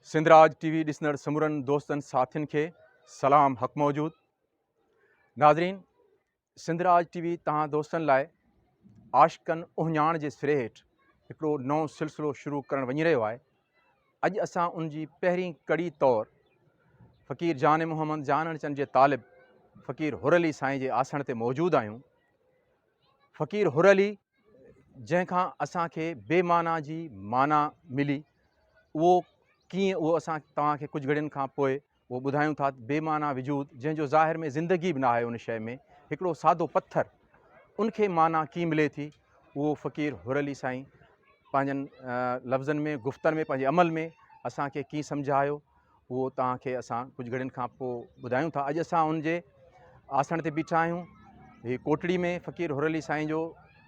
Sindhraj TV ॾिसंदड़ समूरनि दोस्तनि साथियुनि खे सलाम हक़ मौजूद। नाज़रीन, सिंधराज टीवी तव्हां दोस्तनि लाइ आशिक़नि उहिञाण जे सिरे हेठि हिकिड़ो नओं सिलसिलो शुरू करणु वञी रहियो आहे। अॼु असां उन जी पहिरीं कड़ी तौरु फ़क़ीर जान मोहम्मद जानण चंद जे तालिब फ़क़ीर हुर अली साईं जे आसण ते मौजूदु आहियूं। फ़क़ीर हुर अली जंहिंखां असांखे बेमाना जी माना मिली, उहो कीअं उहो असां तव्हांखे कुझु घड़ियुनि खां पोइ उहो ॿुधायूं था। बेमाना वजूद जंहिंजो ज़ाहिर में ज़िंदगी बि न आहे उन शइ में, हिकिड़ो सादो पत्थर, उनखे माना कीअं मिले थी, उहो फ़क़ीर हुर अली साईं पंहिंजनि लफ़्ज़नि में, गुफ़्तनि में, पंहिंजे अमल में असांखे कीअं सम्झायो, उहो तव्हांखे असां कुझु घड़ियुनि खां पोइ ॿुधायूं था। अॼु असां उनजे आसण ते बीठा आहियूं। हीअ कोटड़ी में फ़क़ीर हुर अली साईं जो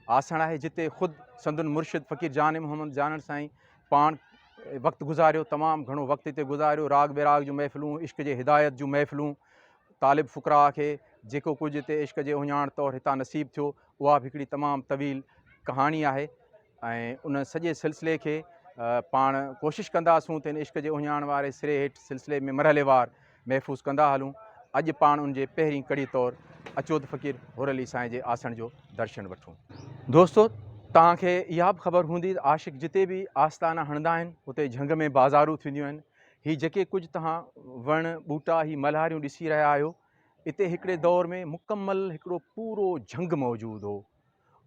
आसण आहे, जिते ख़ुदि संदुन मुर्शिद फ़क़ीर जान मोहम्मद जानण साईं पाण वक़्तु गुज़ारियो, तमामु घणो वक़्तु हिते गुज़ारियो। राग बेराग जूं महफ़िलूं, इश्क़ जे हिदायत जूं महफ़िलूं, तालिब फ़ुक़रा खे जेको कुझु हिते इश्क़ जे उहिञाण तौरु हितां नसीबु थियो, उहा बि हिकिड़ी तमामु तवील कहाणी आहे। ऐं उन सॼे सिलसिले खे पाण कोशिशि कंदासूं त हिन इश्क़ जे उहिञाण वारे सिरे हेठि सिलसिले में मरहलेवार महफ़ूज़ कंदा हलूं। अॼु पाण उनजे पहिरीं कड़ी तौरु अचो त फ़क़ीर हुर अली साईं जे आसण जो दर्शन वठूं। दोस्तो, तव्हांखे इहा बि ख़बर हूंदी त आशिक़ जिते बि आस्ताना हणंदा आहिनि उते झंग में बाज़ारूं थींदियूं आहिनि। हीअ जेके कुझु तव्हां वण ॿूटा ही मल्हारियूं ॾिसी रहिया आहियो, हिते हिकिड़े दौर में मुकमल हिकिड़ो पूरो झंग मौजूदु हो।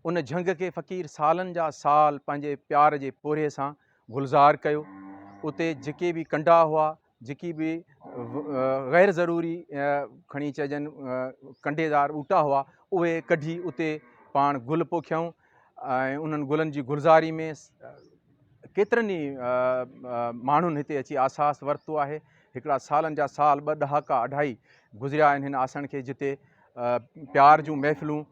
उन झंग खे फ़क़ीर सालनि जा साल पंहिंजे प्यार जे पोरे सां गुलज़ार कयो। उते जेके बि कंडा हुआ, जेकी बि ग़ैर ज़रूरी खणी चइजनि कंडेदार ॿूटा हुआ, उहे कढी उते पाण गुल पोखियऊं। ऐं उन्हनि गुलनि जी गुलज़ारी में केतिरनि ई माण्हुनि हिते अची आसास वरितो आहे। हिकिड़ा सालनि जा साल, 2 ॾहाका अढाई गुज़रिया आहिनि हिन आसण खे, जिते प्यार जूं महफ़िलूं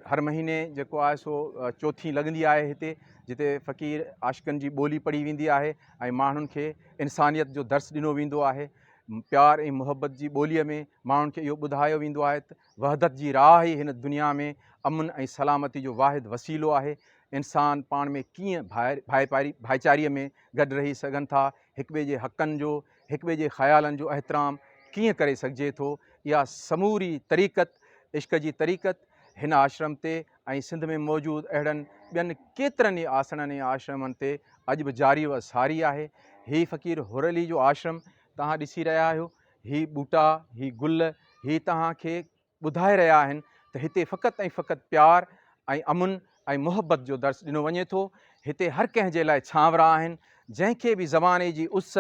हर महीने जेको आहे सो चौथी लॻंदी आहे हिते, जिते फ़क़ीर आशिक़नि जी ॿोली पढ़ी वेंदी आहे ऐं माण्हुनि खे इंसानियत जो दर्स ॾिनो वेंदो आहे। प्यार ऐं मुहबत जी ॿोलीअ में माण्हुनि खे इहो ॿुधायो वेंदो आहे त वहदत जी राह ई हिन दुनिया में अमन ऐं सलामती जो वाहिद वसीलो आहे। इंसान पाण में कीअं भाईचारीअ में गॾु रही सघनि था, हिक ॿिए जे हक़नि जो, हिक ॿिए जे ख़्यालनि जो एहतराम कीअं करे सघिजे थो, इहा समूरी तरीक़त, इश्क़ जी तरीक़त हिन आश्रम ते ऐं सिंध में मौजूदु अहिड़नि ॿियनि केतिरनि ई आसणनि ऐं आश्रमनि ते अॼु बि जारी व सारी आहे। हीअ फ़क़ीर हुर अली जो आश्रम तव्हां ॾिसी रहिया आहियो। हीअ ॿूटा, हीअ गुल, हीअ तव्हांखे ॿुधाए रहिया आहिनि त हिते फ़क़ति ऐं फ़क़ति प्यार ऐं अमुन ऐं मुहबत जो दर्स ॾिनो वञे थो। हिते हर कंहिं जे लाइ छांवरा आहिनि। जंहिंखे बि ज़माने जी उस,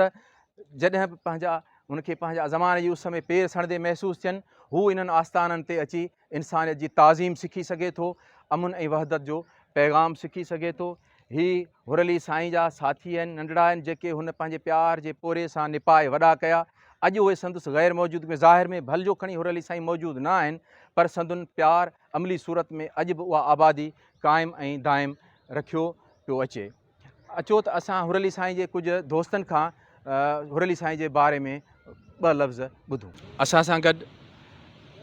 जॾहिं बि हुनखे पंहिंजा ज़माने जी उस में पेर सणंदे महसूसु थियनि, हू इन्हनि आस्थाननि ते अची इंसानियत जी ताज़ीम सिखी सघे थो, अमुन ऐं वहदत जो पैगाम सिखी सघे थो। हीअ हुर अली साईं जा साथी आहिनि, नंढड़ा आहिनि, जेके हुन पंहिंजे प्यार जे पोरे सां निपाए वॾा कया। अॼु उहे संदसि ग़ैर मौजूदगी में ज़ाहिर में भल जो खणी हुर अली साईं मौजूदु न आहिनि, पर संदुनि प्यार अमली सूरत में अॼु बि उहा आबादी क़ाइमु ऐं दाइमु रखियो पियो अचे। अचो त असां हुर अली साईं जे कुझु दोस्तनि खां हुर अली साईं जे बारे में 2 लफ़्ज़ ॿुधूं। असां सां गॾु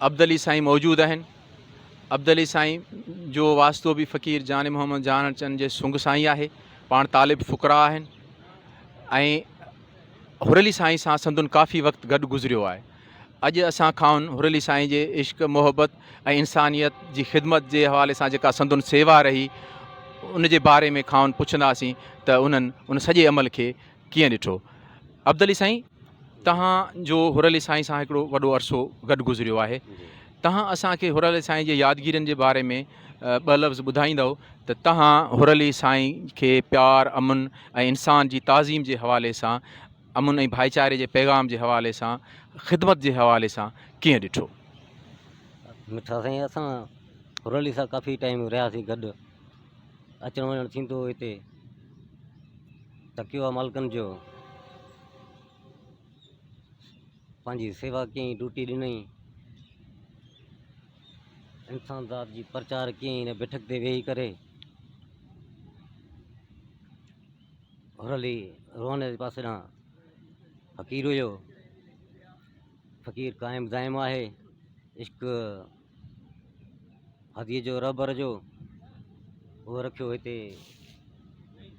अब्दुल अली साईं मौजूदु आहिनि। अब्दुल अली साईं जो वास्तो बि फ़क़ीर जान मोहम्मद जानण चंद जे सुंग सां ई आहे। पाण तालिब फ़ुक़रा आहिनि ऐं हुर अली साईं सां संदुनि काफ़ी वक़्तु गॾु गुज़रियो आहे। अॼु असां खां हुर अली साईं जे इश्क़, मुहबत ऐं इंसानियत जी ख़िदमत जे हवाले सां जेका संदुनि सेवा रही, उन जे बारे में खां पुछंदासीं त उन्हनि उन सॼे अमल खे कीअं ॾिठो। अब्दुल अली साईं, तव्हांजो हुर अली साईं सां हिकिड़ो वॾो अरसो गॾु गुज़रियो आहे। तव्हां असांखे हुर अली साईं जे यादगिरियुनि जे बारे में 2 लफ़्ज़ ॿुधाईंदव त तव्हां हुर अली साईं खे प्यार, अमुन ऐं इंसान जी ताज़ीम जे हवाले सां, अमुन ऐं भाईचारे जे पैगाम जे हवाले सां, ख़िदमत जे हवाले सां कीअं ॾिठो। मिठा साईं, असां हुर अली सां काफ़ी टाइम रहियासीं गॾु, अचणु वञणु थींदो हो। हिते तकियो आहे मालिकनि जो, पंहिंजी सेवा कयईं, ड्यूटी ॾिनई, इंसान ज़ात जी प्रचार कयईं। हिन बैठक ते वेही करे हुर अली रोहन जे पासे ॾांहुं फ़क़ीर हुयो। फ़क़ीर क़ाइमु दाइमु आहे। इश्क़ हदीअ जो, रबर जो, उहो रखियो हिते,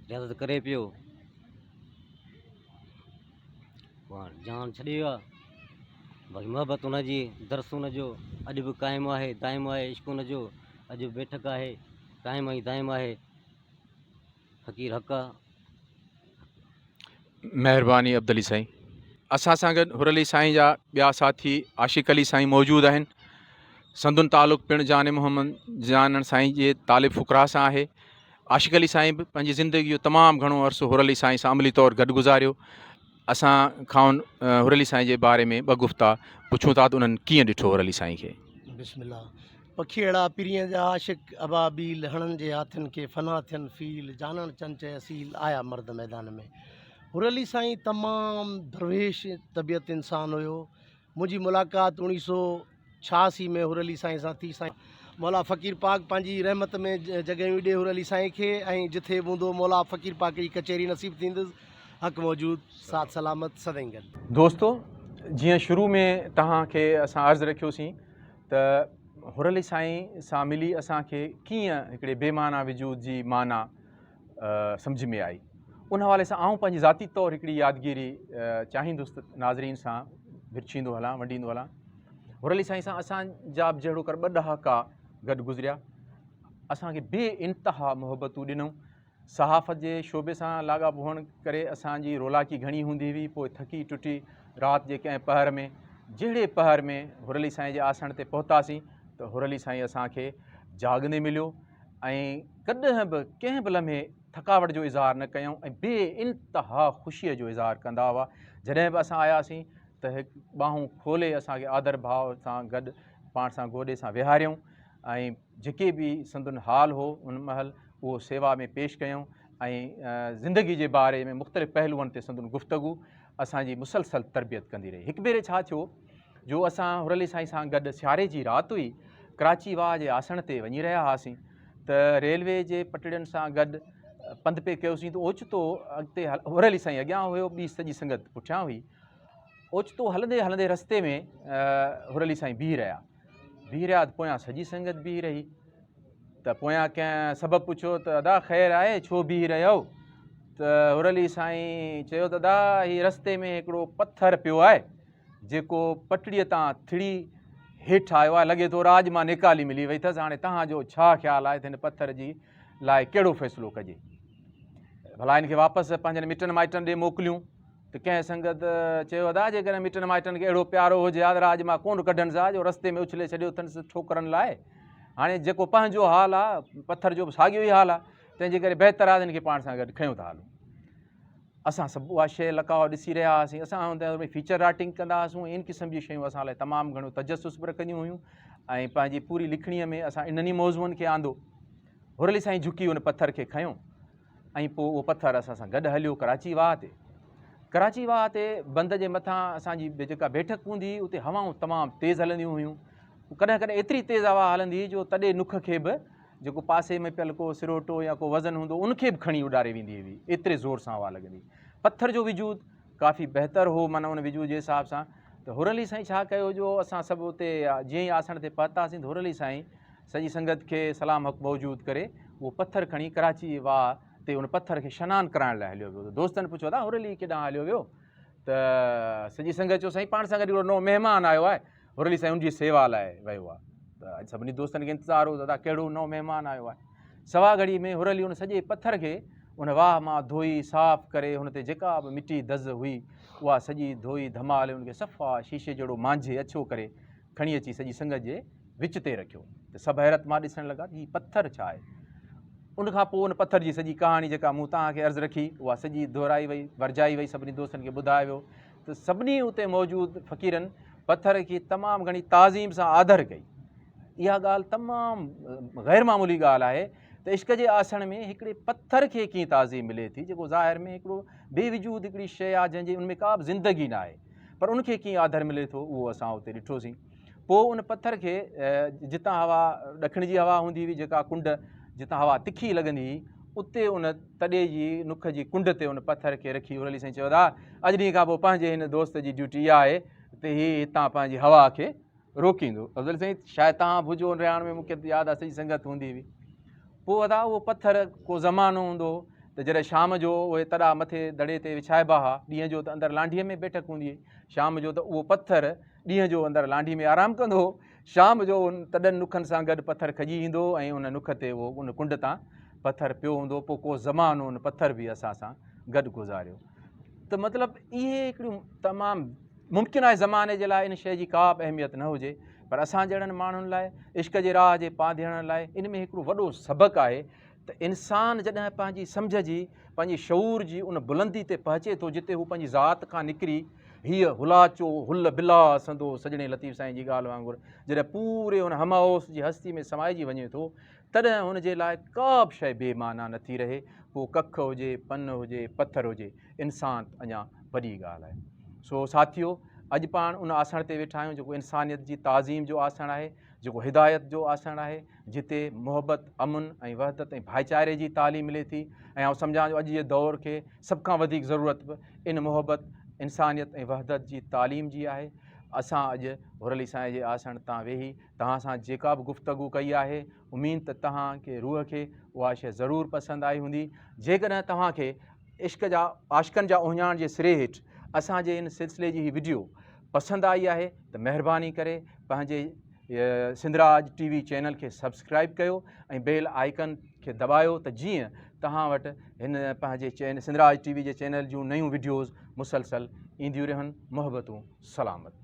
रियाज़त करे पियो। जान छॾे वियो आहे। बाक़ी मोहबत हुनजी, दर्स हुनजो अॼु बि क़ाइमु आहे, दाइमु आहे। इश्क हुनजो अॼु बेठक आहे, क़ाइमु ऐं दाइमु आहे। फ़क़ीर हक़ आहे। महिरबानी अब्दुल अली साईं। असां सां गॾु हुर अली साईं जा ॿिया साथी आशिक़ अली साईं मौजूदु आहिनि। संदुन तालुक़ पिणु जाने मोहम्मद जानन साईं जे तालिब फ़ुक़रा सां आहे। आशिक़ अली साईं बि पंहिंजी ज़िंदगी जो तमामु घणो अरसो हुर अली साईं सां अमली तौरु गॾु गुज़ारियो। असां खां हुर अली साईं जे बारे में ॿ गुफ़्ता पुछूं था त उन्हनि कीअं ॾिठो हुर अली साईं खे। बिस्मिल्लाह। पखीअड़ा पीरीअ जा आशिक़ अबाबील, हणनि जे हाथनि खे फना थियनि फील, जानण चंच असील आया मर्द मैदान में। हुर अली साईं तमामु दरवेश तबियत इंसान हुयो। मुंहिंजी मुलाक़ात 1986 में हुर अली साईं सां थी। साईं मौला फ़क़ीर पाक पंहिंजी रहमत में जॻहियूं ॾे हुर अली साईं खे, ऐं जिथे बि हूंदो मौला फ़क़ीर पाक जी कचहरी नसीब थींदुसि। हक़ मौजूद, साथ सलामत, सदाईं गॾु। दोस्तो, जीअं शुरू में तव्हांखे असां अर्ज़ु रखियोसीं त हुर अली साईं सां मिली असांखे कीअं हिकिड़े बेमाना वजूद जी माना सम्झ में आई, उन हवाले सां आऊं पंहिंजी ज़ाती तौरु हिकिड़ी यादगिरी चाहींदुसि त नाज़रीन सां विरचींदो हलां, वंडींदो हलां। हुर अली साईं सां असांजा बि जहिड़ो कर 2 ॾहाका गॾु गुज़रिया। असांखे बे इंतिहा मुहबतूं ॾिनऊं। सहाफ़त जे शोबे सां लाॻापो हुअण करे असांजी रोलाकी घणी हूंदी हुई। पोइ थकी टुटी राति जे कंहिं पहर में, जहिड़े पहर में हुर अली साईं जे आसण ते पहुतासीं त हुर अली साईं असांखे जाॻंदे मिलियो ऐं कॾहिं बि कंहिं बि लम्हे थकावट जो इज़हार न कयूं ऐं बे इंतिहा ख़ुशीअ जो इज़हार कंदा हुआ। जॾहिं बि असां आयासीं त हिकु ॿाहूं खोले असांखे आदर भाव सां गॾु पाण सां गोॾे सां विहारियऊं ऐं जेके बि संदुन हाल हो उन महिल उहो सेवा में पेश कयूं ऐं ज़िंदगी जे बारे में मुख़्तलिफ़ पहलुअनि ते संदुन गुफ़्तगू असांजी मुसलसल तरबियत कंदी रही। हिकु भेरे छा थियो जो असां हुर अली साईं सां गॾु सियारे जी राति हुई, कराची वाह जे आसण ते वञी रहिया हुआसीं त रेलवे जे पटड़ियुनि सां गॾु पंधु पे कयोसीं त ओचितो अॻिते हुर अली साईं अॻियां हुयो, ॿी सॼी संगत पुठियां हुई। ओचितो हलंदे हलंदे रस्ते में हुर अली साईं बीह रहिया त पोयां सॼी संगत बीह रही। त पोयां कंहिं सबबु पुछियो त अदा ख़ैरु आहे, छो बीह रहियो? त हुर अली साईं चयो त अदा हीअ रस्ते में हिकिड़ो पथर पियो आहे जेको पटड़ीअ तां थिड़ी हेठि आयो आहे, लॻे थो राॼ मां निकाली मिली वई अथसि। हाणे तव्हांजो छा ख़्यालु आहे त हिन पथर जी लाइ कहिड़ो फ़ैसिलो कजे? भला हिन खे वापसि पंहिंजनि मिटनि माइटनि ॾे मोकिलियूं त कंहिं संगत चयो अदा जेकॾहिं मिटनि माइटनि खे अहिड़ो प्यारो हुजे हा त राॼ मां कोन कढनिसि हा जो रस्ते में उछले छॾियो अथनि ठोकरनि लाइ। हाणे जेको पंहिंजो हाल आहे, पथर जो बि साॻियो ई हाल आहे, तंहिंजे करे बहितर आहे त हिन खे पाण सां गॾु खयूं था हलूं। असां सभु उहा शइ लकाउ ॾिसी रहिया हुआसीं। असां हुन फीचर राइटिंग कंदा हुआसीं, इन क़िस्म जी शयूं असां लाइ तमामु घणो तजसुस बि रखंदियूं हुयूं ऐं पंहिंजी पूरी लिखणीअ में असां इन्हनि मौज़ूअनि खे आंदो। हुर अली साईं झुकी उन पथर खे खयूं ऐं पोइ उहो पथर असां सां गॾु हलियो कराची वाह ते। कराची वाह ते बंद जे मथां असांजी जेका बैठक हूंदी हुई उते हवाऊं तमामु तेज़ हलंदियूं हुयूं। कॾहिं कॾहिं एतिरी तेज़ हवा हलंदी हुई जो तॾे नुख खे बि जेको पासे में पियल को सिरोटो या को वज़न हूंदो उनखे बि खणी उॾारे वेंदी हुई, एतिरे ज़ोर सां हवा लॻंदी। पथर जो विजूद काफ़ी बहितर हो, माना उन विजूद जे हिसाब सां। त हुर अली साईं छा कयो जो असां सभु उते जीअं ई आसण ते पहुतासीं त हुर अली साईं सॼी संगत खे सलाम हक़ मौजूद करे उहो पथर खणी कराची वाह ते उन पथर खे सनानु कराइण लाइ हलियो वियो। दोस्तनि पुछियो था हुर अली केॾांहुं हलियो वियो? त सॼी संगत चयो साईं पाण सां गॾु हिकिड़ो नओं महिमान आयो आहे, हुर अली साईं उनजी सेवा लाइ वियो आहे। त अॼु सभिनी दोस्तनि खे इंतज़ारु हो दादा कहिड़ो नओं महिमान आयो आहे। सवा घड़ी में हुर अली उन सॼे पथर खे उन वाह मां धोई साफ़ करे हुन ते जेका बि मिटी दज़ हुई उहा सॼी धोई धमाले उनखे सफ़ा शीशे जहिड़ो मांझे अछो करे खणी अची सॼी संगत जे विच ते रखियो। त सभु हैरत मां ॾिसणु लॻा त हीउ पथर छा आहे। उनखां पोइ उन पथर जी सॼी कहाणी जेका मूं तव्हांखे अर्ज़ु रखी उहा सॼी दोहिराई वई, वरजाई वई, सभिनी दोस्तनि खे ॿुधायो वियो त सभिनी उते मौजूदु फ़क़ीरनि पथर खे तमामु घणी ताज़ीम सां आदर कई। इहा ॻाल्हि तमामु ग़ैर मामूली ॻाल्हि आहे त इश्क जे आसण में हिकिड़े पथर खे कीअं ताज़ीम मिले थी जेको ज़ाहिर में हिकिड़ो बेवजूद हिकिड़ी शइ आहे जंहिंजी उनमें का बि ज़िंदगी न आहे, पर उनखे कीअं आदर मिले थो उहो असां उते ॾिठोसीं। पोइ उन पथर खे जितां हवा ॾखिण जी हवा हूंदी हुई, जेका कुंड जितां हवा तिखी लॻंदी हुई, उते उन तॾे जी नुख जी कुंड ते उन पथर खे रखी हुर अली साईं चयो था अॼु ॾींहं खां पोइ पंहिंजे हिन दोस्त जी ड्यूटी इहा आहे त हीअ हितां पंहिंजी हवा खे रोकींदो। अब्दुल साईं शायदि तव्हां भुजो रहण में मूंखे यादि आहे सॼी संगत हूंदी हुई। पोइ अदा उहो पथर को ज़मानो हूंदो त जॾहिं शाम जो उहे तॾा मथे दड़े ते विछाइबा हुआ, ॾींहं जो त अंदरि लांढीअ में बैठक हूंदी हुई, शाम जो त उहो पथर ॾींहं जो अंदरि लांढी में आरामु कंदो हो, शाम जो उन तॾनि नुखनि सां गॾु पथर खॼी ईंदो ऐं उन नुख ते उहो उन कुंड तां पथर पियो हूंदो। पोइ को ज़मानो उन पथर बि असां सां गॾु गुज़ारियो। त मतिलबु इहे हिकिड़ियूं तमामु मुमकिन आहे ज़माने जे लाइ इन शइ जी का बि अहमियत न हुजे, पर असां जहिड़नि माण्हुनि लाइ इश्क जे राह जे पांधेअण लाइ इन में हिकिड़ो वॾो सबक़ु आहे त इंसानु जॾहिं पंहिंजी सम्झ जी, पंहिंजी शऊर जी उन बुलंदी ते पहुचे थो जिते हू पंहिंजी ज़ात खां निकिरी हीअ हुलाचो हुल बिला संदो सजणे लतीफ़ साईं जी ॻाल्हि वांगुरु जॾहिं पूरे हुन हमओस जी हस्ती में समाइजी वञे थो, तॾहिं हुनजे लाइ का बि शइ बेमाना नथी रहे। पोइ कख हुजे, पन हुजे, पथर हुजे, इंसान अञा वॾी ॻाल्हि आहे। सो साथियो, अॼु पाण उन आसण ते वेठा आहियूं जेको इंसानियत जी ताज़ीम जो आसण आहे, जेको हिदायत जो आसण आहे, जिते मुहबत, अमुन ऐं वहदत ऐं भाईचारे जी तालीम मिले थी। ऐं आउं सम्झां थो अॼु जे दौर खे सभ खां वधीक ज़रूरत बि इन मुहबत, इंसानियत ऐं वहदत जी तालीम जी आहे। असां अॼु हुरली साईं जे आसण तां वेही तव्हां सां जेका बि गुफ़्तगू कई आहे, उमीद त तव्हांखे रूह खे उहा शइ ज़रूरु पसंदि आई हूंदी। जेकॾहिं तव्हांखे इश्क जा आशिक़नि जा उहिञाण जे सिरे हेठि असांजे इन सिलसिले जी ही वीडियो पसंदि आई आहे त महिरबानी करे पंहिंजे सिंधराज TV चैनल खे सब्सक्राइब कयो ऐं बेल आइकन खे दॿायो त जीअं तव्हां वटि हिन पंहिंजे सिंधराज TV जे चैनल जूं नयूं वीडियोज़ मुसलसल ईंदियूं रहनि। मुहबतूं सलामत।